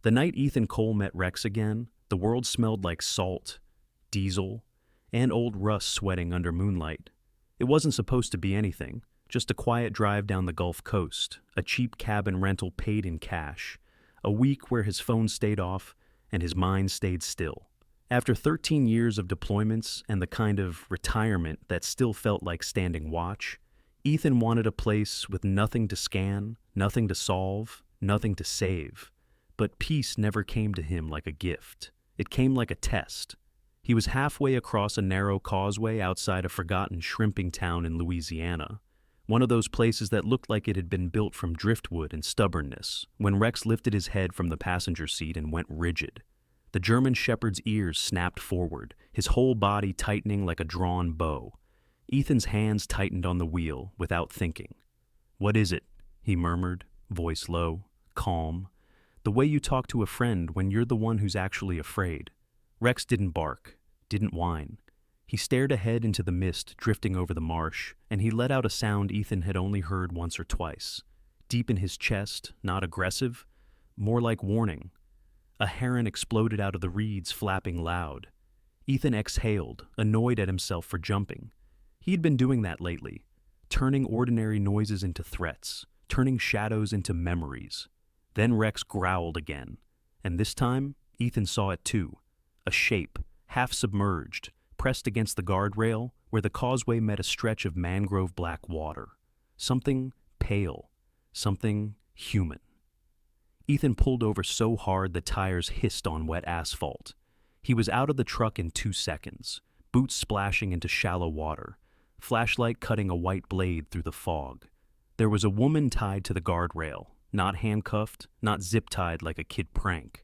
The night Ethan Cole met Rex again, the world smelled like salt, diesel, and old Russ sweating under moonlight. It wasn't supposed to be anything, just a quiet drive down the Gulf Coast, a cheap cabin rental paid in cash, a week where his phone stayed off and his mind stayed still. After 13 years of deployments and the kind of retirement that still felt like standing watch, Ethan wanted a place with nothing to scan, nothing to solve, nothing to save. But peace never came to him like a gift. It came like a test. He was halfway across a narrow causeway outside a forgotten shrimping town in Louisiana, one of those places that looked like it had been built from driftwood and stubbornness, when Rex lifted his head from the passenger seat and went rigid. The German shepherd's ears snapped forward, his whole body tightening like a drawn bow. Ethan's hands tightened on the wheel without thinking. "What is it?" he murmured, voice low, calm. The way you talk to a friend when you're the one who's actually afraid. Rex didn't bark, didn't whine. He stared ahead into the mist drifting over the marsh, and he let out a sound Ethan had only heard once or twice. Deep in his chest, not aggressive, more like warning. A heron exploded out of the reeds, flapping loud. Ethan exhaled, annoyed at himself for jumping. He'd been doing that lately, turning ordinary noises into threats, turning shadows into memories. Then Rex growled again, and this time Ethan saw it too. A shape, half submerged, pressed against the guardrail where the causeway met a stretch of mangrove black water. Something pale, something human. Ethan pulled over so hard the tires hissed on wet asphalt. He was out of the truck in 2 seconds, boots splashing into shallow water, flashlight cutting a white blade through the fog. There was a woman tied to the guardrail, not handcuffed, not zip-tied like a kid prank,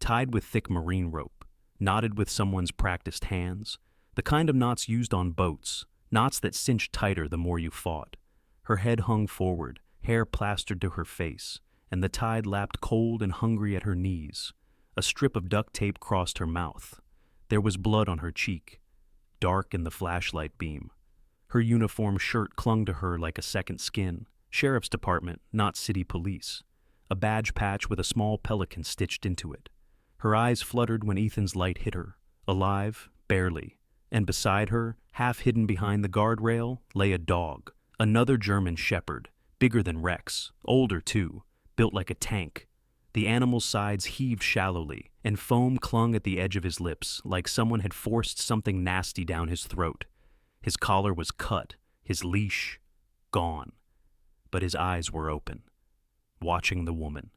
tied with thick marine rope, knotted with someone's practiced hands, the kind of knots used on boats, knots that cinched tighter the more you fought. Her head hung forward, hair plastered to her face, and the tide lapped cold and hungry at her knees. A strip of duct tape crossed her mouth. There was blood on her cheek, dark in the flashlight beam. Her uniform shirt clung to her like a second skin. Sheriff's department, not city police. A badge patch with a small pelican stitched into it. Her eyes fluttered when Ethan's light hit her, alive, barely. And beside her, half hidden behind the guardrail, lay a dog, another German shepherd, bigger than Rex, older too, built like a tank. The animal's sides heaved shallowly, and foam clung at the edge of his lips, like someone had forced something nasty down his throat. His collar was cut, his leash gone. But his eyes were open, watching the woman,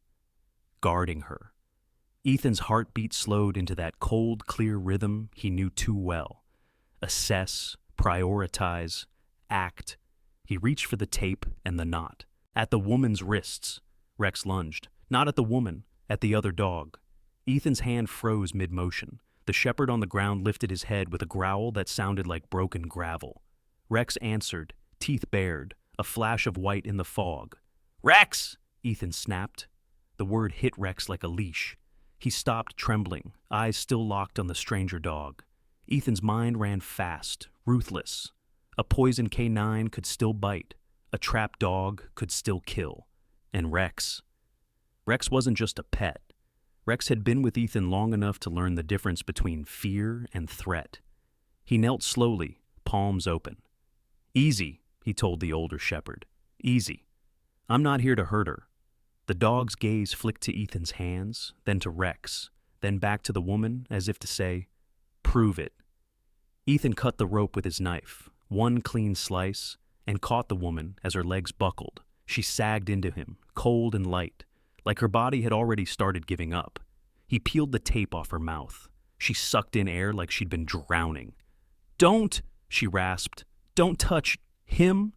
guarding her. Ethan's heartbeat slowed into that cold, clear rhythm he knew too well. Assess, prioritize, act. He reached for the tape and the knot. At the woman's wrists, Rex lunged. Not at the woman, at the other dog. Ethan's hand froze mid-motion. The shepherd on the ground lifted his head with a growl that sounded like broken gravel. Rex answered, teeth bared, a flash of white in the fog. "Rex!" Ethan snapped. The word hit Rex like a leash. He stopped, trembling, eyes still locked on the stranger dog. Ethan's mind ran fast, ruthless. A poison canine could still bite. A trapped dog could still kill. And Rex wasn't just a pet. Rex had been with Ethan long enough to learn the difference between fear and threat. He knelt slowly, palms open. "Easy," he told the older shepherd. "Easy. I'm not here to hurt her." The dog's gaze flicked to Ethan's hands, then to Rex, then back to the woman as if to say, "Prove it." Ethan cut the rope with his knife, one clean slice, and caught the woman as her legs buckled. She sagged into him, cold and light, like her body had already started giving up. He peeled the tape off her mouth. She sucked in air like she'd been drowning. "Don't!" she rasped. "Don't touch him!"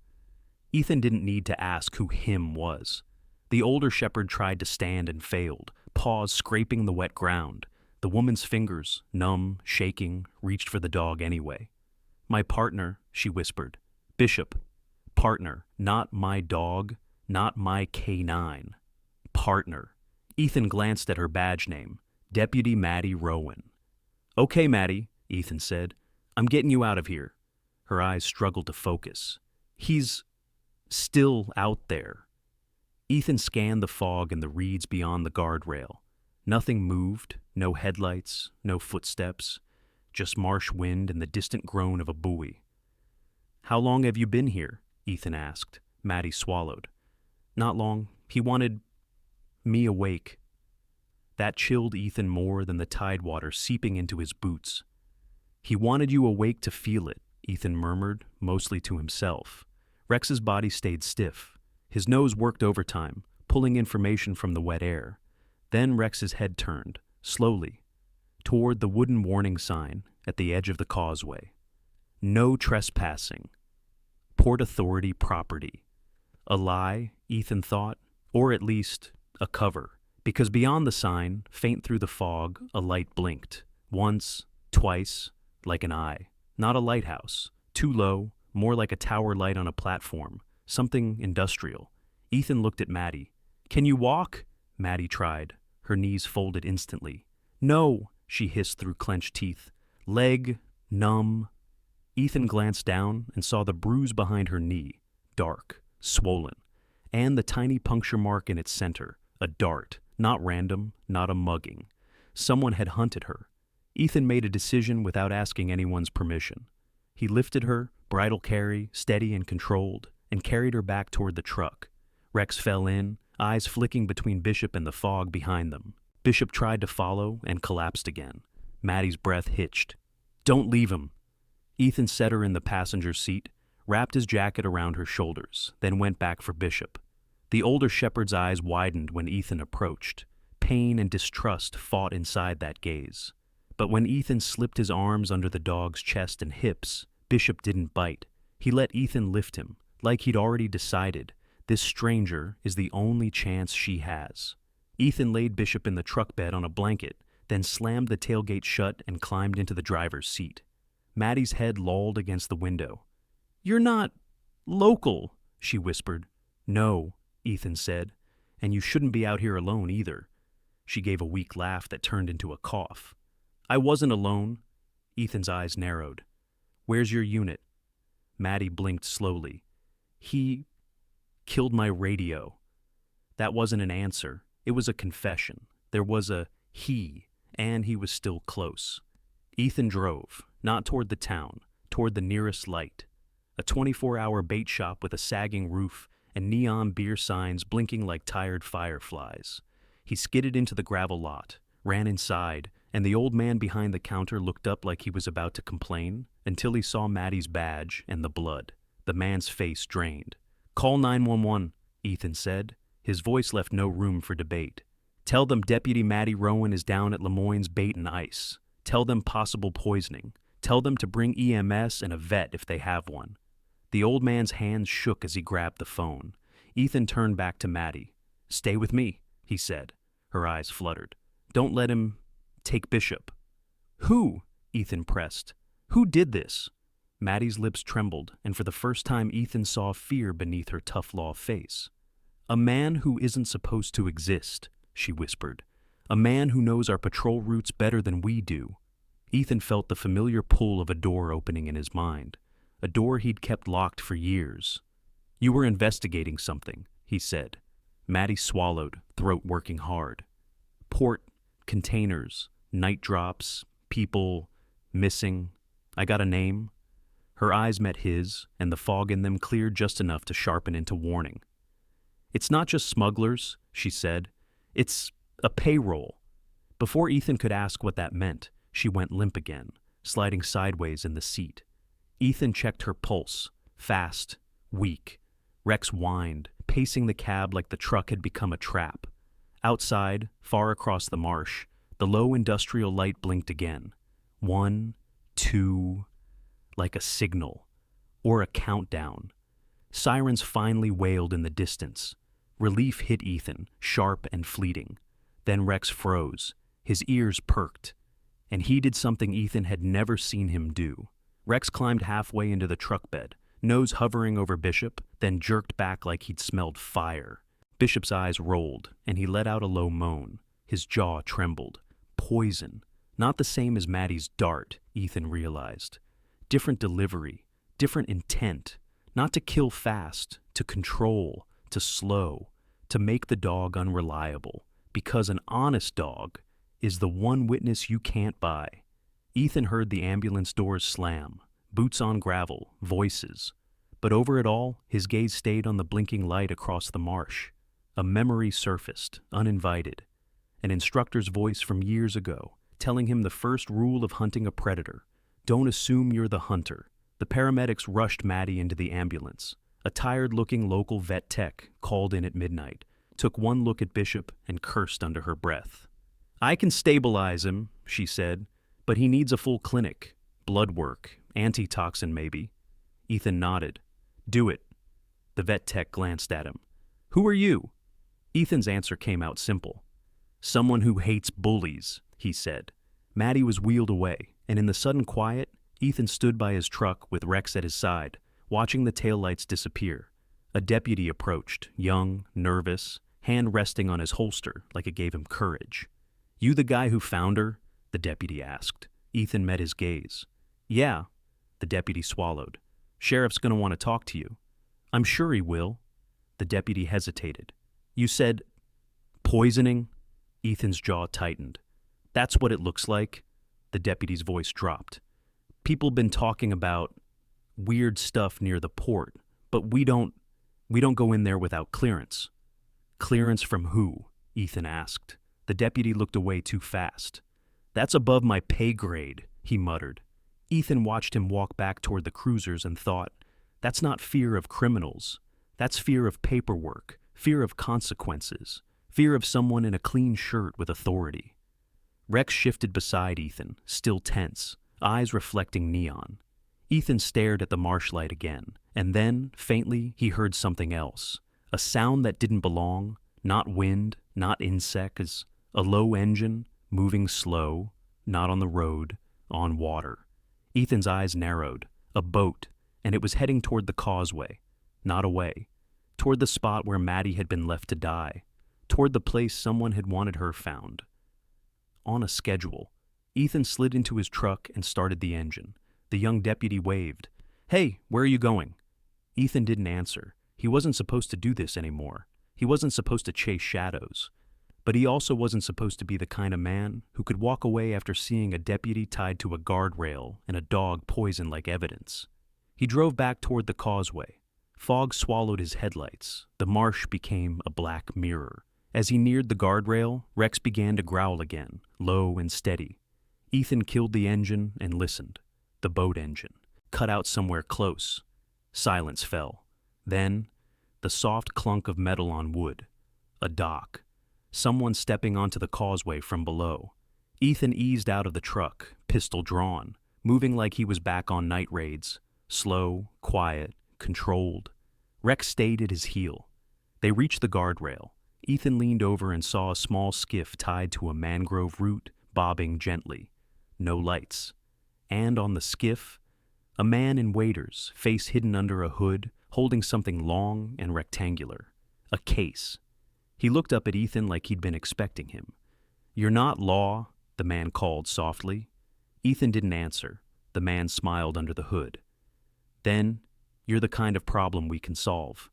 Ethan didn't need to ask who him was. The older shepherd tried to stand and failed, paws scraping the wet ground. The woman's fingers, numb, shaking, reached for the dog anyway. "My partner," she whispered. "Bishop. Partner, not my dog, not my canine. Partner." Ethan glanced at her badge name, Deputy Maddie Rowan. "Okay, Maddie," Ethan said. "I'm getting you out of here." Her eyes struggled to focus. "He's still out there." Ethan scanned the fog and the reeds beyond the guardrail. Nothing moved, no headlights, no footsteps, just marsh wind and the distant groan of a buoy. "How long have you been here?" Ethan asked. Maddie swallowed. "Not long. He wanted me awake." That chilled Ethan more than the tidewater seeping into his boots. "He wanted you awake to feel it," Ethan murmured, mostly to himself. Rex's body stayed stiff. His nose worked overtime, pulling information from the wet air. Then Rex's head turned, slowly, toward the wooden warning sign at the edge of the causeway. "No trespassing. Port Authority property." A lie, Ethan thought, or at least a cover, because beyond the sign, faint through the fog, a light blinked. Once, twice, like an eye. Not a lighthouse. Too low, more like a tower light on a platform. Something industrial. Ethan looked at Maddie. "Can you walk?" Maddie tried. Her knees folded instantly. "No," she hissed through clenched teeth. "Leg, numb." Ethan glanced down and saw the bruise behind her knee, dark, swollen, and the tiny puncture mark in its center, a dart, not random, not a mugging. Someone had hunted her. Ethan made a decision without asking anyone's permission. He lifted her, bridle carry, steady and controlled, and carried her back toward the truck. Rex fell in, eyes flicking between Bishop and the fog behind them. Bishop tried to follow and collapsed again. Maddie's breath hitched. "Don't leave him." Ethan set her in the passenger seat, wrapped his jacket around her shoulders, then went back for Bishop. The older shepherd's eyes widened when Ethan approached. Pain and distrust fought inside that gaze. But when Ethan slipped his arms under the dog's chest and hips, Bishop didn't bite. He let Ethan lift him, like he'd already decided, this stranger is the only chance she has. Ethan laid Bishop in the truck bed on a blanket, then slammed the tailgate shut and climbed into the driver's seat. Maddie's head lolled against the window. "You're not local," she whispered. "No," Ethan said, "and you shouldn't be out here alone either." She gave a weak laugh that turned into a cough. "I wasn't alone." Ethan's eyes narrowed. "Where's your unit?" Maddie blinked slowly. "He killed my radio." That wasn't an answer. It was a confession. There was a he, and he was still close. Ethan drove, not toward the town, toward the nearest light. A 24-hour bait shop with a sagging roof and neon beer signs blinking like tired fireflies. He skidded into the gravel lot, ran inside, and the old man behind the counter looked up like he was about to complain until he saw Maddie's badge and the blood. The man's face drained. "Call 911, Ethan said. His voice left no room for debate. "Tell them Deputy Maddie Rowan is down at Lemoyne's Bait and Ice. Tell them possible poisoning. Tell them to bring EMS and a vet if they have one." The old man's hands shook as he grabbed the phone. Ethan turned back to Maddie. "Stay with me," he said. Her eyes fluttered. "Don't let him take Bishop." "Who?" Ethan pressed. "Who did this?" Maddie's lips trembled, and for the first time Ethan saw fear beneath her tough law face. "A man who isn't supposed to exist," she whispered. "A man who knows our patrol routes better than we do." Ethan felt the familiar pull of a door opening in his mind, a door he'd kept locked for years. "You were investigating something," he said. Maddie swallowed, throat working hard. "Port, containers, night drops, people, missing. I got a name." Her eyes met his, and the fog in them cleared just enough to sharpen into warning. "It's not just smugglers," she said. "It's a payroll." Before Ethan could ask what that meant, she went limp again, sliding sideways in the seat. Ethan checked her pulse, fast, weak. Rex whined, pacing the cab like the truck had become a trap. Outside, far across the marsh, the low industrial light blinked again. 1, 2, like a signal, or a countdown. Sirens finally wailed in the distance. Relief hit Ethan, sharp and fleeting. Then Rex froze, his ears perked, and he did something Ethan had never seen him do. Rex climbed halfway into the truck bed, nose hovering over Bishop, then jerked back like he'd smelled fire. Bishop's eyes rolled, and he let out a low moan. His jaw trembled. Poison. Not the same as Maddie's dart, Ethan realized. Different delivery, different intent. Not to kill fast, to control, to slow, to make the dog unreliable. Because an honest dog is the one witness you can't buy. Ethan heard the ambulance doors slam, boots on gravel, voices. But over it all, his gaze stayed on the blinking light across the marsh. A memory surfaced, uninvited. An instructor's voice from years ago, telling him the first rule of hunting a predator. Don't assume you're the hunter. The paramedics rushed Maddie into the ambulance. A tired-looking local vet tech called in at midnight, took one look at Bishop, and cursed under her breath. "I can stabilize him," she said, "but he needs a full clinic. Blood work, antitoxin maybe." Ethan nodded. "Do it." The vet tech glanced at him. "Who are you?" Ethan's answer came out simple. "Someone who hates bullies," he said. Maddie was wheeled away, and in the sudden quiet, Ethan stood by his truck with Rex at his side, watching the taillights disappear. A deputy approached, young, nervous, hand resting on his holster like it gave him courage. "You the guy who found her?" the deputy asked. Ethan met his gaze. "Yeah," the deputy swallowed. "Sheriff's gonna want to talk to you." "I'm sure he will." The deputy hesitated. "You said poisoning?" Ethan's jaw tightened. "That's what it looks like." The deputy's voice dropped. "People been talking about weird stuff near the port, but we don't go in there without clearance." "Clearance from who?" Ethan asked. The deputy looked away too fast. "That's above my pay grade," he muttered. Ethan watched him walk back toward the cruisers and thought, that's not fear of criminals. That's fear of paperwork, fear of consequences, fear of someone in a clean shirt with authority. Rex shifted beside Ethan, still tense, eyes reflecting neon. Ethan stared at the marsh light again, and then, faintly, he heard something else. A sound that didn't belong, not wind, not insects, a low engine, moving slow, not on the road, on water. Ethan's eyes narrowed. A boat, and it was heading toward the causeway, not away, toward the spot where Maddie had been left to die, toward the place someone had wanted her found. On a schedule, Ethan slid into his truck and started the engine. The young deputy waved. "Hey, where are you going?" Ethan didn't answer. He wasn't supposed to do this anymore. He wasn't supposed to chase shadows. But he also wasn't supposed to be the kind of man who could walk away after seeing a deputy tied to a guardrail and a dog poisoned like evidence. He drove back toward the causeway. Fog swallowed his headlights. The marsh became a black mirror. As he neared the guardrail, Rex began to growl again, low and steady. Ethan killed the engine and listened. The boat engine, cut out somewhere close. Silence fell. Then, the soft clunk of metal on wood. A dock. Someone stepping onto the causeway from below. Ethan eased out of the truck, pistol drawn, moving like he was back on night raids. Slow, quiet, controlled. Rex stayed at his heel. They reached the guardrail. Ethan leaned over and saw a small skiff tied to a mangrove root, bobbing gently. No lights. And on the skiff, a man in waders, face hidden under a hood, holding something long and rectangular. A case. He looked up at Ethan like he'd been expecting him. "You're not Law," the man called softly. Ethan didn't answer. The man smiled under the hood. "Then, you're the kind of problem we can solve."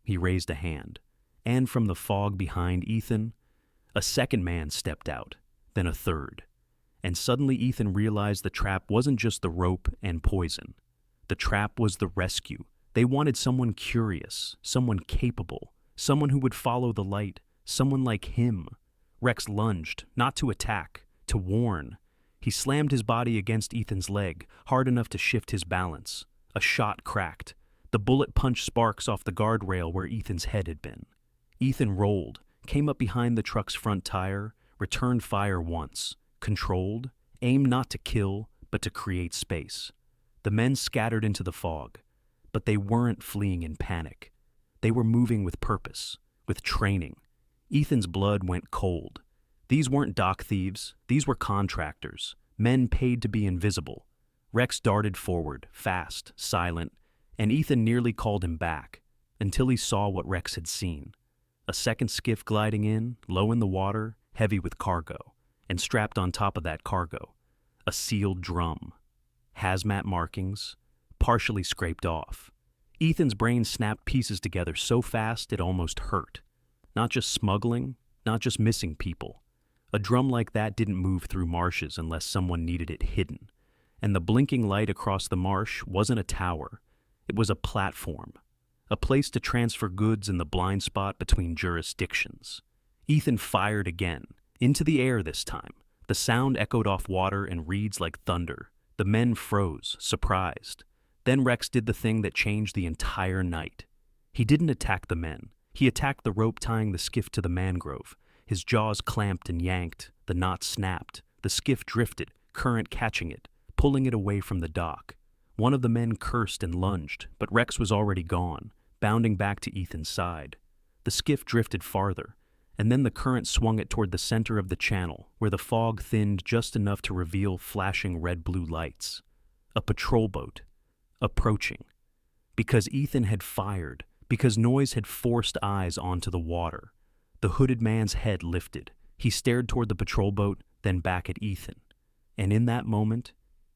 He raised a hand. And from the fog behind Ethan, a second man stepped out, then a third. And suddenly Ethan realized the trap wasn't just the rope and poison. The trap was the rescue. They wanted someone curious, someone capable, someone who would follow the light, someone like him. Rex lunged, not to attack, to warn. He slammed his body against Ethan's leg, hard enough to shift his balance. A shot cracked. The bullet punched sparks off the guardrail where Ethan's head had been. Ethan rolled, came up behind the truck's front tire, returned fire once, controlled, aimed not to kill, but to create space. The men scattered into the fog, but they weren't fleeing in panic. They were moving with purpose, with training. Ethan's blood went cold. These weren't dock thieves, these were contractors, men paid to be invisible. Rex darted forward, fast, silent, and Ethan nearly called him back, until he saw what Rex had seen. A second skiff gliding in, low in the water, heavy with cargo, and strapped on top of that cargo, a sealed drum. Hazmat markings, partially scraped off. Ethan's brain snapped pieces together so fast it almost hurt. Not just smuggling, not just missing people. A drum like that didn't move through marshes unless someone needed it hidden. And the blinking light across the marsh wasn't a tower. It was a platform. A place to transfer goods in the blind spot between jurisdictions. Ethan fired again, into the air this time. The sound echoed off water and reeds like thunder. The men froze, surprised. Then Rex did the thing that changed the entire night. He didn't attack the men. He attacked the rope tying the skiff to the mangrove. His jaws clamped and yanked. The knot snapped. The skiff drifted, current catching it, pulling it away from the dock. One of the men cursed and lunged, but Rex was already gone, bounding back to Ethan's side. The skiff drifted farther, and then the current swung it toward the center of the channel, where the fog thinned just enough to reveal flashing red-blue lights. A patrol boat. Approaching. Because Ethan had fired, because noise had forced eyes onto the water. The hooded man's head lifted. He stared toward the patrol boat, then back at Ethan. And in that moment,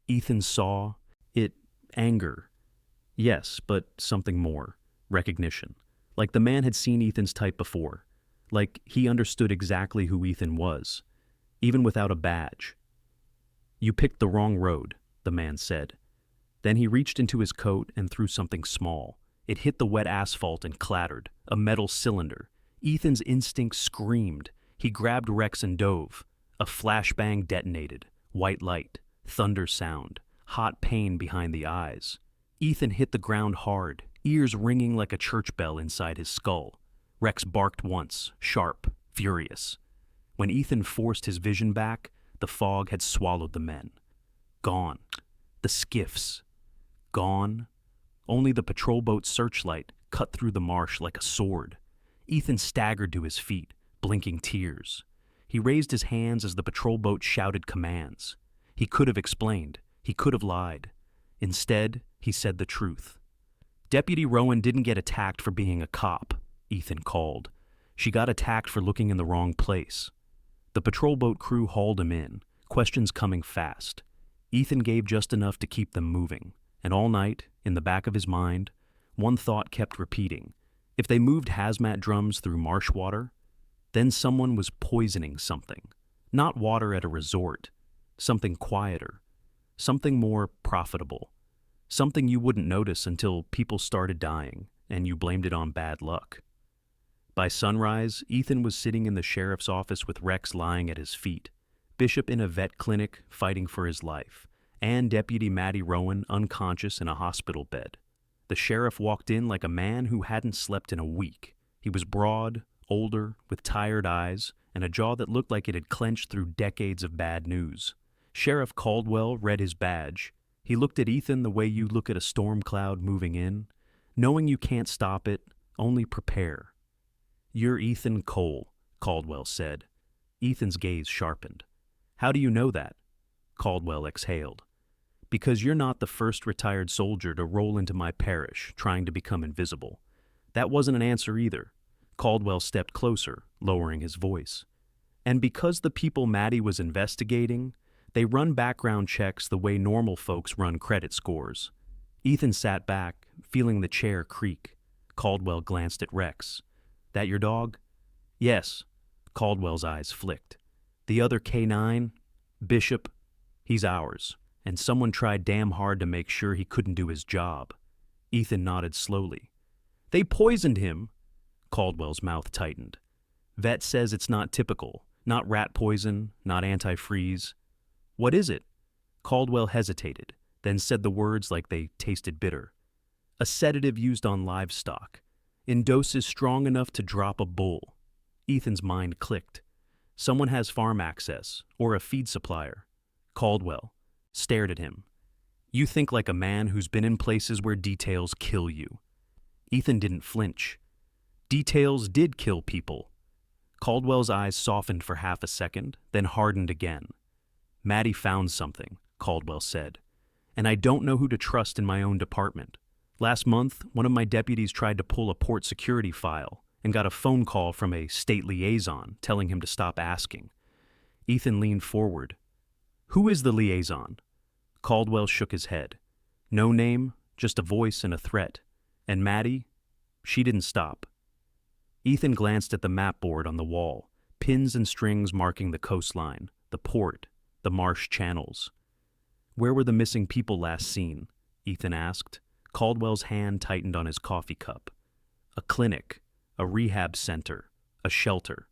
Ethan saw it. Anger. Yes, but something more. Recognition. Like the man had seen Ethan's type before. Like he understood exactly who Ethan was, even without a badge. "You picked the wrong road," the man said. Then he reached into his coat and threw something small. It hit the wet asphalt and clattered, a metal cylinder. Ethan's instinct screamed. He grabbed Rex and dove. A flashbang detonated. White light. Thunder sound. Hot pain behind the eyes. Ethan hit the ground hard, ears ringing like a church bell inside his skull. Rex barked once, sharp, furious. When Ethan forced his vision back, the fog had swallowed the men. Gone. The skiffs. Gone. Only the patrol boat's searchlight cut through the marsh like a sword. Ethan staggered to his feet, blinking tears. He raised his hands as the patrol boat shouted commands. He could have explained. He could have lied. Instead, he said the truth. "Deputy Rowan didn't get attacked for being a cop," Ethan called. "She got attacked for looking in the wrong place." The patrol boat crew hauled him in, questions coming fast. Ethan gave just enough to keep them moving, and all night, in the back of his mind, one thought kept repeating. If they moved hazmat drums through marsh water, then someone was poisoning something. Not water at a resort, something quieter. Something more profitable. Something you wouldn't notice until people started dying and you blamed it on bad luck. By sunrise, Ethan was sitting in the sheriff's office with Rex lying at his feet, Bishop in a vet clinic fighting for his life, and Deputy Matty Rowan unconscious in a hospital bed. The sheriff walked in like a man who hadn't slept in a week. He was broad, older, with tired eyes, and a jaw that looked like it had clenched through decades of bad news. Sheriff Caldwell read his badge. He looked at Ethan the way you look at a storm cloud moving in, knowing you can't stop it, only prepare. "You're Ethan Cole," Caldwell said. Ethan's gaze sharpened. "How do you know that?" Caldwell exhaled. "Because you're not the first retired soldier to roll into my parish trying to become invisible." That wasn't an answer either. Caldwell stepped closer, lowering his voice. "And because the people Matty was investigating, they run background checks the way normal folks run credit scores." Ethan sat back, feeling the chair creak. Caldwell glanced at Rex. "That your dog?" "Yes." Caldwell's eyes flicked. "The other K9? Bishop? He's ours. And someone tried damn hard to make sure he couldn't do his job." Ethan nodded slowly. "They poisoned him." Caldwell's mouth tightened. "Vet says it's not typical. Not rat poison, not antifreeze. What is it?" Caldwell hesitated, then said the words like they tasted bitter. "A sedative used on livestock, in doses strong enough to drop a bull." Ethan's mind clicked. Someone has farm access, or a feed supplier. Caldwell stared at him. "You think like a man who's been in places where details kill you." Ethan didn't flinch. Details did kill people. Caldwell's eyes softened for half a second, then hardened again. "Matty found something," Caldwell said. "And I don't know who to trust in my own department. Last month, one of my deputies tried to pull a port security file and got a phone call from a state liaison telling him to stop asking." Ethan leaned forward. "Who is the liaison?" Caldwell shook his head. "No name, just a voice and a threat. And Matty? She didn't stop." Ethan glanced at the map board on the wall. pins and strings marking the coastline, the port, the marsh channels. Where were the missing people last seen? Ethan asked. Caldwell's hand tightened on his coffee cup. A clinic, a rehab center, a shelter.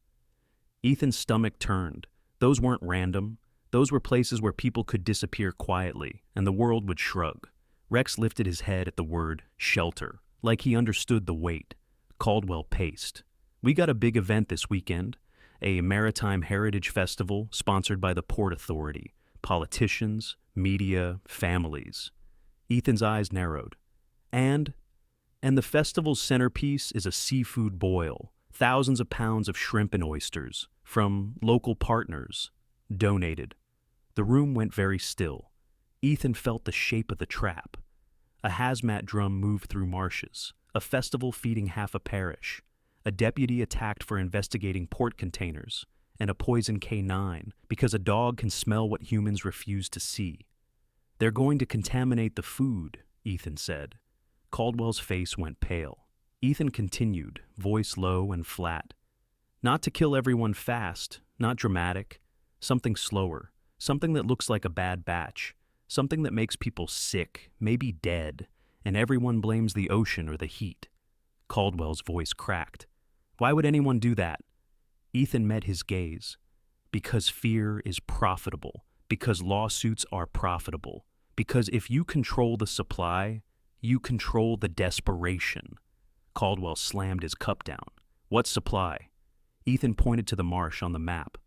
Ethan's stomach turned. Those weren't random. Those were places where people could disappear quietly, and the world would shrug. Rex lifted his head at the word shelter, like he understood the weight. Caldwell paced. We got a big event this weekend, a maritime heritage festival sponsored by the Port Authority. Politicians, media, families. Ethan's eyes narrowed. And the festival's centerpiece is a seafood boil, thousands of pounds of shrimp and oysters, from local partners, donated. The room went very still. Ethan felt the shape of the trap. A hazmat drum moved through marshes, a festival feeding half a parish, a deputy attacked for investigating port containers, and a poison K9 because a dog can smell what humans refuse to see. They're going to contaminate the food, Ethan said. Caldwell's face went pale. Ethan continued, voice low and flat. Not to kill everyone fast, not dramatic, something slower, something that looks like a bad batch, something that makes people sick, maybe dead, and everyone blames the ocean or the heat. Caldwell's voice cracked. Why would anyone do that? Ethan met his gaze. Because fear is profitable, because lawsuits are profitable, because if you control the supply, you control the desperation. Caldwell slammed his cup down. What supply? Ethan pointed to the marsh on the map.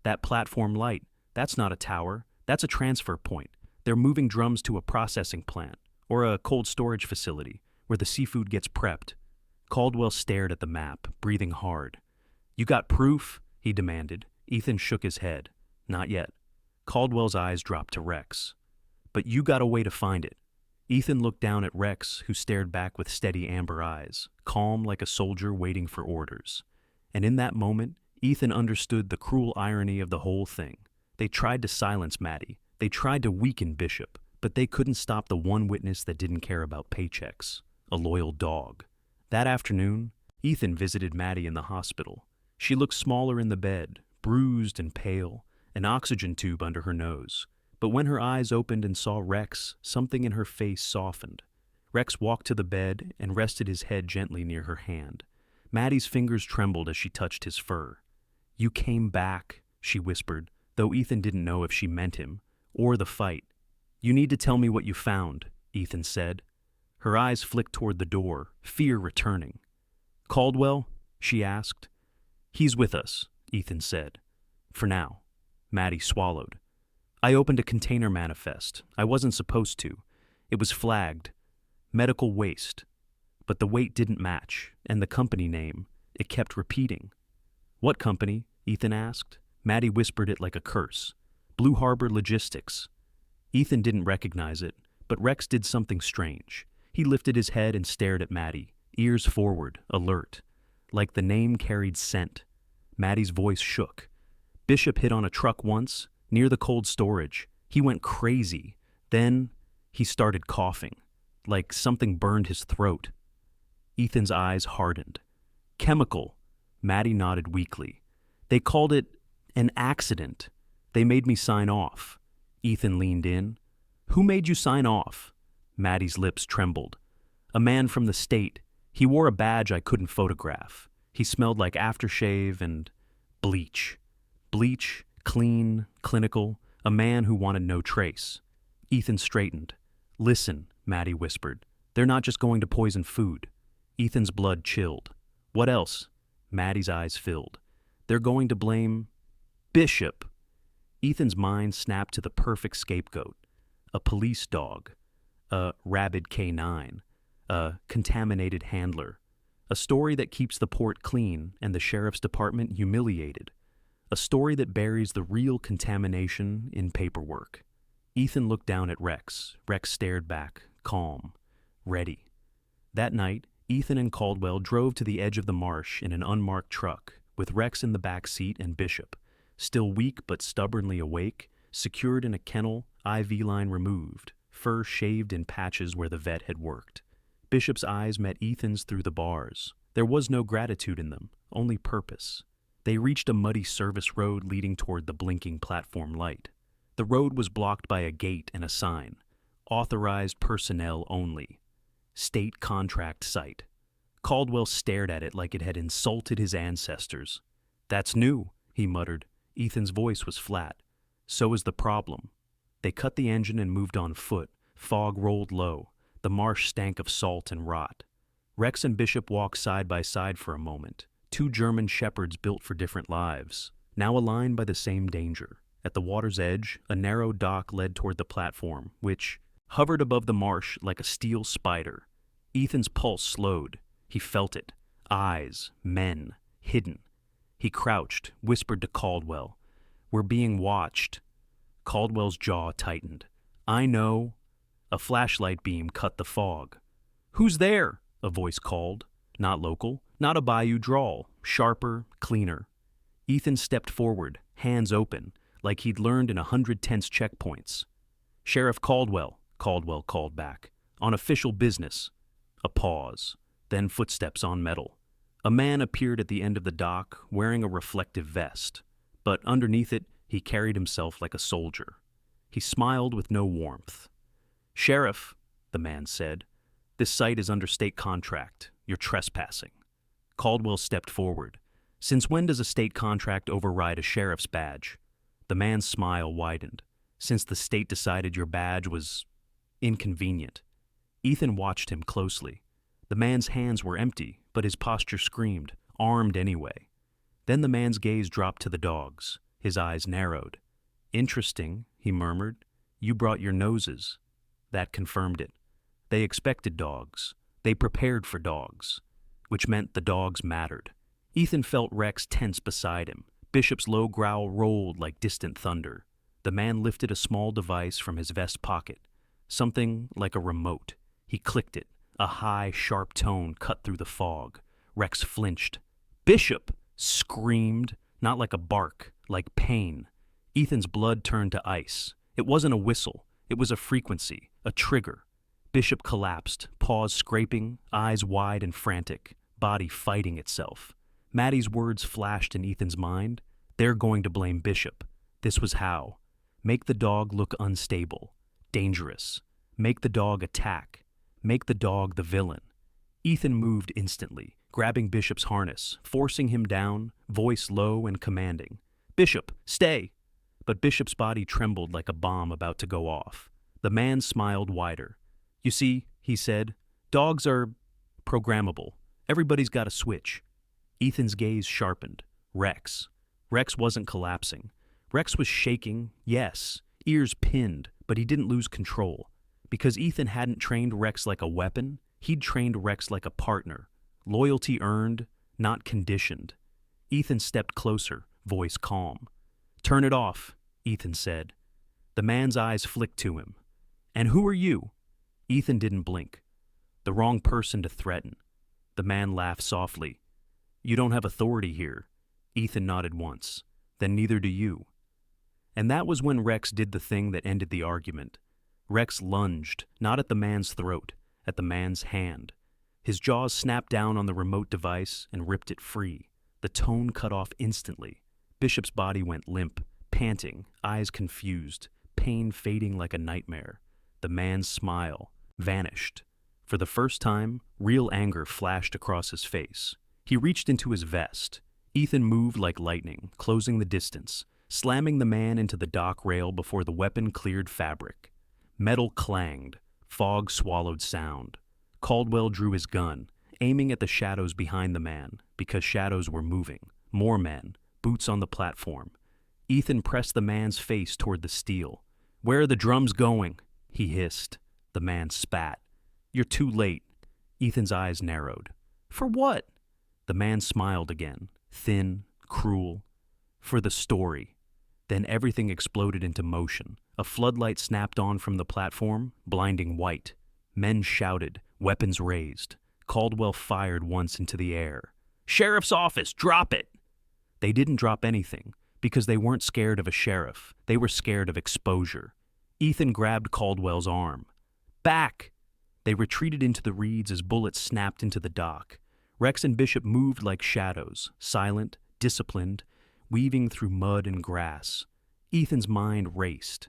That platform light, that's not a tower, that's a transfer point. They're moving drums to a processing plant, or a cold storage facility, where the seafood gets prepped. Caldwell stared at the map, breathing hard. You got proof? He demanded. Ethan shook his head. Not yet. Caldwell's eyes dropped to Rex. But you got a way to find it. Ethan looked down at Rex, who stared back with steady amber eyes, calm like a soldier waiting for orders. And in that moment, Ethan understood the cruel irony of the whole thing. They tried to silence Maddie. They tried to weaken Bishop, but they couldn't stop the one witness that didn't care about paychecks, a loyal dog. That afternoon, Ethan visited Maddie in the hospital. She looked smaller in the bed, bruised and pale, an oxygen tube under her nose. But when her eyes opened and saw Rex, something in her face softened. Rex walked to the bed and rested his head gently near her hand. Maddie's fingers trembled as she touched his fur. You came back, she whispered, though Ethan didn't know if she meant him, or the fight. You need to tell me what you found, Ethan said. Her eyes flicked toward the door, fear returning. Caldwell? She asked. He's with us, Ethan said. For now. Maddie swallowed. I opened a container manifest. I wasn't supposed to. It was flagged. Medical waste. But the weight didn't match, and the company name, it kept repeating. What company? Ethan asked. Maddie whispered it like a curse. Blue Harbor Logistics. Ethan didn't recognize it, but Rex did something strange. He lifted his head and stared at Maddie, ears forward, alert. Like the name carried scent. Maddie's voice shook. Bishop hit on a truck once, near the cold storage. He went crazy. Then he started coughing, like something burned his throat. Ethan's eyes hardened. Chemical. Maddie nodded weakly. They called it an accident. They made me sign off. Ethan leaned in. Who made you sign off? Maddie's lips trembled. A man from the state. He wore a badge I couldn't photograph. He smelled like aftershave and bleach. Bleach, clean, clinical, a man who wanted no trace. Ethan straightened. Listen, Maddie whispered. They're not just going to poison food. Ethan's blood chilled. What else? Maddie's eyes filled. They're going to blame Bishop. Ethan's mind snapped to the perfect scapegoat. A police dog. A rabid K9. A contaminated handler. A story that keeps the port clean and the sheriff's department humiliated. A story that buries the real contamination in paperwork. Ethan looked down at Rex. Rex stared back, calm, ready. That night, Ethan and Caldwell drove to the edge of the marsh in an unmarked truck, with Rex in the back seat and Bishop, still weak but stubbornly awake, secured in a kennel, IV line removed, fur shaved in patches where the vet had worked. Bishop's eyes met Ethan's through the bars. There was no gratitude in them, only purpose. They reached a muddy service road leading toward the blinking platform light. The road was blocked by a gate and a sign. Authorized personnel only. State contract site. Caldwell stared at it like it had insulted his ancestors. "That's new," he muttered. Ethan's voice was flat. "So is the problem." They cut the engine and moved on foot. Fog rolled low. The marsh stank of salt and rot. Rex and Bishop walked side by side for a moment. Two German shepherds built for different lives, now aligned by the same danger. At the water's edge, a narrow dock led toward the platform, which hovered above the marsh like a steel spider. Ethan's pulse slowed. He felt it. Eyes, men, hidden. He crouched, whispered to Caldwell, "We're being watched." Caldwell's jaw tightened. "I know." A flashlight beam cut the fog. "Who's there?" a voice called. Not local, not a bayou drawl, sharper, cleaner. Ethan stepped forward, hands open, like he'd learned in 100 tense checkpoints. "Sheriff Caldwell," Caldwell called back. "On official business." A pause, then footsteps on metal. A man appeared at the end of the dock, wearing a reflective vest, but underneath it, he carried himself like a soldier. He smiled with no warmth. "Sheriff," the man said, "this site is under state contract. You're trespassing." Caldwell stepped forward. "Since when does a state contract override a sheriff's badge?" The man's smile widened. "Since the state decided your badge was inconvenient." Ethan watched him closely. The man's hands were empty, but his posture screamed, armed anyway. Then the man's gaze dropped to the dogs. His eyes narrowed. "Interesting," he murmured. "You brought your noses." That confirmed it. They expected dogs. They prepared for dogs, which meant the dogs mattered. Ethan felt Rex tense beside him. Bishop's low growl rolled like distant thunder. The man lifted a small device from his vest pocket, something like a remote. He clicked it. A high, sharp tone cut through the fog. Rex flinched. "Bishop!" screamed, not like a bark, like pain. Ethan's blood turned to ice. It wasn't a whistle. It was a frequency, a trigger. Bishop collapsed, paws scraping, eyes wide and frantic, body fighting itself. Maddie's words flashed in Ethan's mind. They're going to blame Bishop. This was how. Make the dog look unstable, dangerous. Make the dog attack. Make the dog the villain. Ethan moved instantly, grabbing Bishop's harness, forcing him down, voice low and commanding. "Bishop, stay!" But Bishop's body trembled like a bomb about to go off. The man smiled wider. "You see," he said, "dogs are programmable. Everybody's got a switch." Ethan's gaze sharpened. Rex. Rex wasn't collapsing. Rex was shaking, yes, ears pinned, but he didn't lose control. Because Ethan hadn't trained Rex like a weapon, he'd trained Rex like a partner. Loyalty earned, not conditioned. Ethan stepped closer, voice calm. "Turn it off," Ethan said. The man's eyes flicked to him. "And who are you?" Ethan didn't blink. "The wrong person to threaten." The man laughed softly. "You don't have authority here." Ethan nodded once. "Then neither do you." And that was when Rex did the thing that ended the argument. Rex lunged, not at the man's throat, at the man's hand. His jaws snapped down on the remote device and ripped it free. The tone cut off instantly. Bishop's body went limp, panting, eyes confused, pain fading like a nightmare. The man's smile vanished. For the first time, real anger flashed across his face. He reached into his vest. Ethan moved like lightning, closing the distance, slamming the man into the dock rail before the weapon cleared fabric. Metal clanged. Fog swallowed sound. Caldwell drew his gun, aiming at the shadows behind the man, because shadows were moving. More men, boots on the platform. Ethan pressed the man's face toward the steel. "Where are the drums going?" he hissed. The man spat. "You're too late." Ethan's eyes narrowed. "For what?" The man smiled again, thin, cruel. "For the story." Then everything exploded into motion. A floodlight snapped on from the platform, blinding white. Men shouted, weapons raised. Caldwell fired once into the air. "Sheriff's office, drop it!" They didn't drop anything, because they weren't scared of a sheriff. They were scared of exposure. Ethan grabbed Caldwell's arm. "Back!" They retreated into the reeds as bullets snapped into the dock. Rex and Bishop moved like shadows, silent, disciplined, weaving through mud and grass. Ethan's mind raced.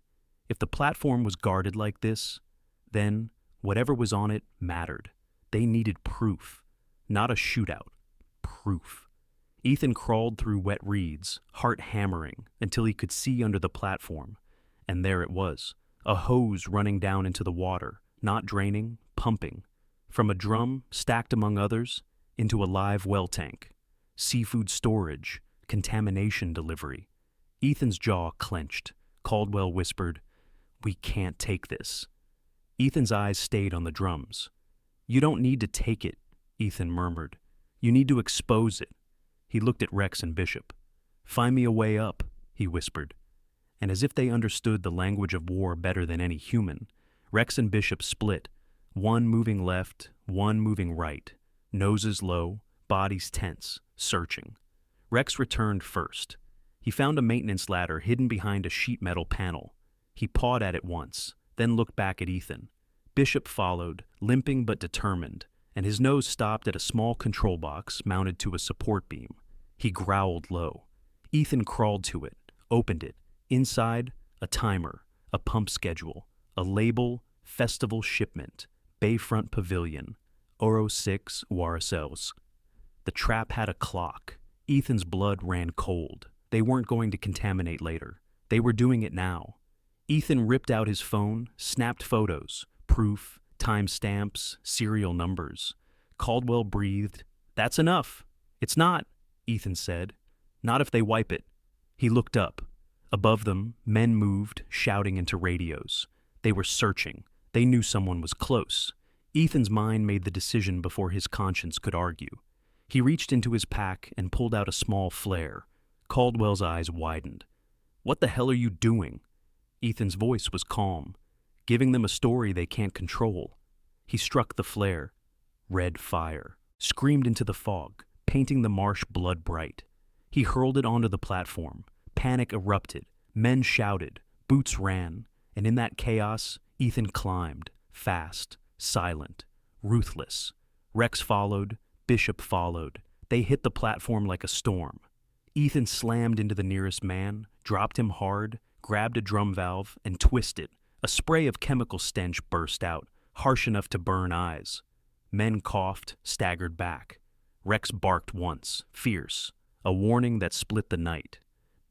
If the platform was guarded like this, then whatever was on it mattered. They needed proof, not a shootout. Proof. Ethan crawled through wet reeds, heart hammering, until he could see under the platform. And there it was, a hose running down into the water, not draining, pumping. From a drum, stacked among others, into a live well tank. Seafood storage, contamination delivery. Ethan's jaw clenched. Caldwell whispered, "We can't take this." Ethan's eyes stayed on the drums. "You don't need to take it," Ethan murmured. "You need to expose it." He looked at Rex and Bishop. "Find me a way up," he whispered. And as if they understood the language of war better than any human, Rex and Bishop split, one moving left, one moving right, noses low, bodies tense, searching. Rex returned first. He found a maintenance ladder hidden behind a sheet metal panel. He pawed at it once, then looked back at Ethan. Bishop followed, limping but determined, and his nose stopped at a small control box mounted to a support beam. He growled low. Ethan crawled to it, opened it. Inside, a timer, a pump schedule, a label, festival shipment, Bayfront Pavilion, Oro 6 Warasels. The trap had a clock. Ethan's blood ran cold. They weren't going to contaminate later. They were doing it now. Ethan ripped out his phone, snapped photos, proof, timestamps, serial numbers. Caldwell breathed. "That's enough." "It's not," Ethan said. "Not if they wipe it." He looked up. Above them, men moved, shouting into radios. They were searching. They knew someone was close. Ethan's mind made the decision before his conscience could argue. He reached into his pack and pulled out a small flare. Caldwell's eyes widened. "What the hell are you doing?" Ethan's voice was calm. "Giving them a story they can't control." He struck the flare. Red fire. Screamed into the fog, painting the marsh blood bright. He hurled it onto the platform. Panic erupted. Men shouted. Boots ran. And in that chaos, Ethan climbed. Fast. Silent. Ruthless. Rex followed. Bishop followed. They hit the platform like a storm. Ethan slammed into the nearest man, dropped him hard, grabbed a drum valve, and twisted. A spray of chemical stench burst out, harsh enough to burn eyes. Men coughed, staggered back. Rex barked once, fierce, a warning that split the night.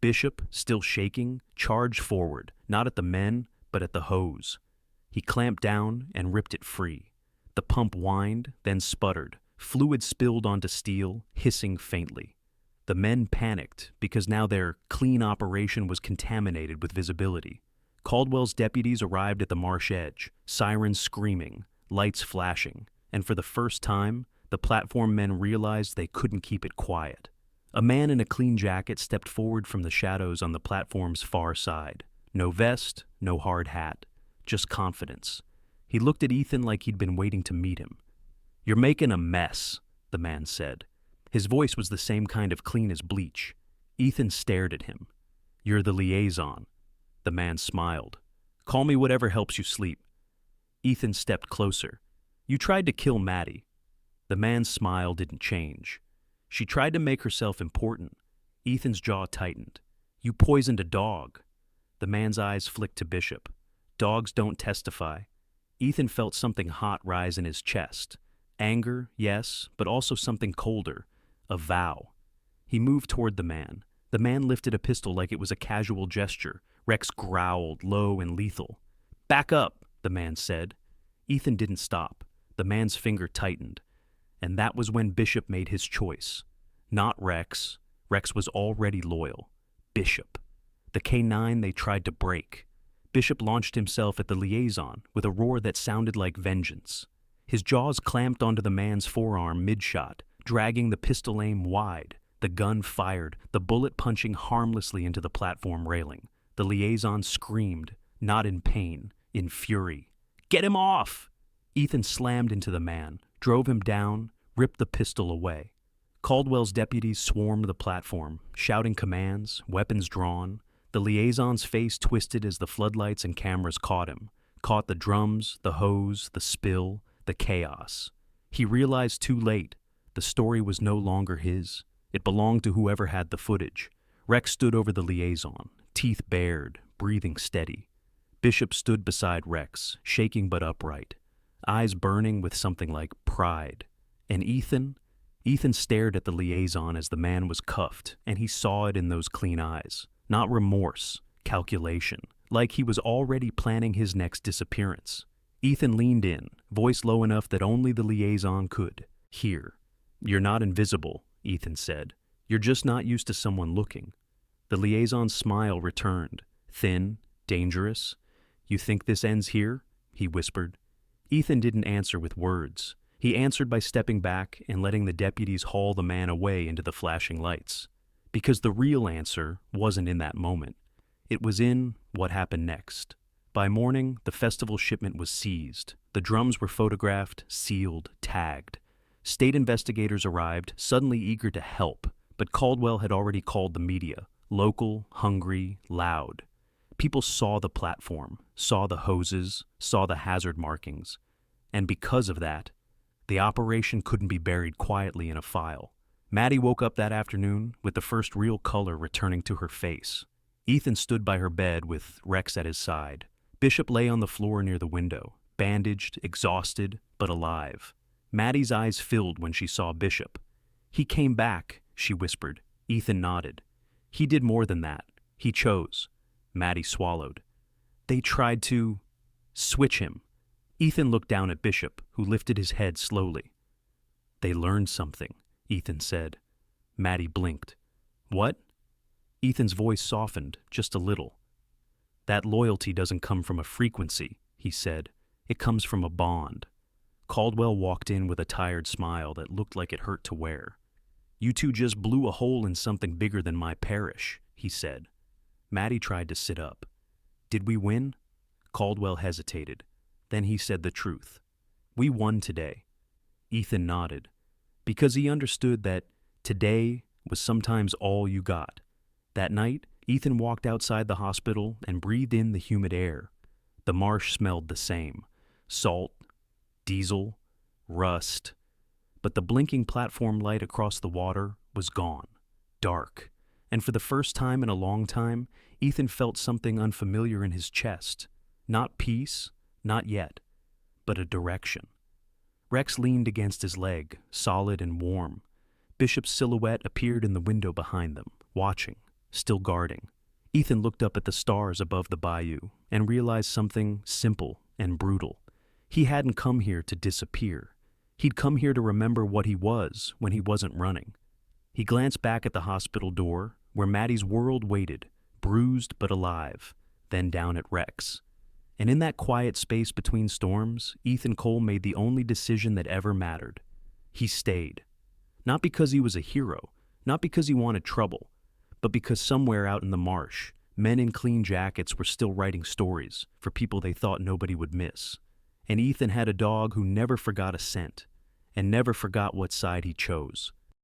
Bishop, still shaking, charged forward, not at the men, but at the hose. He clamped down and ripped it free. The pump whined, then sputtered. Fluid spilled onto steel, hissing faintly. The men panicked because now their clean operation was contaminated with visibility. Caldwell's deputies arrived at the marsh edge, sirens screaming, lights flashing, and for the first time, the platform men realized they couldn't keep it quiet. A man in a clean jacket stepped forward from the shadows on the platform's far side. No vest, no hard hat, just confidence. He looked at Ethan like he'd been waiting to meet him. "You're making a mess," the man said. His voice was the same kind of clean as bleach. Ethan stared at him. "You're the liaison." The man smiled. "Call me whatever helps you sleep." Ethan stepped closer. "You tried to kill Maddie." The man's smile didn't change. "She tried to make herself important." Ethan's jaw tightened. "You poisoned a dog." The man's eyes flicked to Bishop. "Dogs don't testify." Ethan felt something hot rise in his chest. Anger, yes, but also something colder. A vow. He moved toward the man. The man lifted a pistol like it was a casual gesture. Rex growled, low and lethal. "Back up," the man said. Ethan didn't stop. The man's finger tightened. And that was when Bishop made his choice. Not Rex. Rex was already loyal. Bishop. The K9 they tried to break. Bishop launched himself at the liaison with a roar that sounded like vengeance. His jaws clamped onto the man's forearm mid-shot, dragging the pistol aim wide. The gun fired, the bullet punching harmlessly into the platform railing. The liaison screamed, not in pain, in fury. "Get him off!" Ethan slammed into the man, drove him down, ripped the pistol away. Caldwell's deputies swarmed the platform, shouting commands, weapons drawn. The liaison's face twisted as the floodlights and cameras caught him, caught the drums, the hose, the spill, the chaos. He realized too late, the story was no longer his. It belonged to whoever had the footage. Rex stood over the liaison, teeth bared, breathing steady. Bishop stood beside Rex, shaking but upright, eyes burning with something like pride. And Ethan stared at the liaison as the man was cuffed, and he saw it in those clean eyes. Not remorse, calculation, like he was already planning his next disappearance. Ethan leaned in, voice low enough that only the liaison could hear. "You're not invisible," Ethan said. "You're just not used to someone looking." The liaison's smile returned, thin, dangerous. "You think this ends here?" he whispered. Ethan didn't answer with words. He answered by stepping back and letting the deputies haul the man away into the flashing lights. Because the real answer wasn't in that moment. It was in what happened next. By morning, the festival shipment was seized. The drums were photographed, sealed, tagged. State investigators arrived, suddenly eager to help, but Caldwell had already called the media, local, hungry, loud. People saw the platform, saw the hoses, saw the hazard markings. And because of that, the operation couldn't be buried quietly in a file. Maddie woke up that afternoon with the first real color returning to her face. Ethan stood by her bed with Rex at his side. Bishop lay on the floor near the window, bandaged, exhausted, but alive. Maddie's eyes filled when she saw Bishop. "He came back," she whispered. Ethan nodded. "He did more than that. He chose." Maddie swallowed. "They tried to switch him." Ethan looked down at Bishop, who lifted his head slowly. "They learned something," Ethan said. Maddie blinked. "What?" Ethan's voice softened just a little. "That loyalty doesn't come from a frequency," he said. "It comes from a bond." Caldwell walked in with a tired smile that looked like it hurt to wear. "You two just blew a hole in something bigger than my parish," he said. Maddie tried to sit up. "Did we win?" Caldwell hesitated. Then he said the truth. "We won today." Ethan nodded, because he understood that today was sometimes all you got. That night, Ethan walked outside the hospital and breathed in the humid air. The marsh smelled the same. Salt, diesel, rust. But the blinking platform light across the water was gone. Dark. And for the first time in a long time, Ethan felt something unfamiliar in his chest. Not peace, not yet, but a direction. Rex leaned against his leg, solid and warm. Bishop's silhouette appeared in the window behind them, watching, still guarding. Ethan looked up at the stars above the bayou and realized something simple and brutal. He hadn't come here to disappear. He'd come here to remember what he was when he wasn't running. He glanced back at the hospital door, where Maddie's world waited, bruised but alive, then down at Rex. And in that quiet space between storms, Ethan Cole made the only decision that ever mattered. He stayed. Not because he was a hero, not because he wanted trouble, but because somewhere out in the marsh, men in clean jackets were still writing stories for people they thought nobody would miss. And Ethan had a dog who never forgot a scent, and never forgot what side he chose.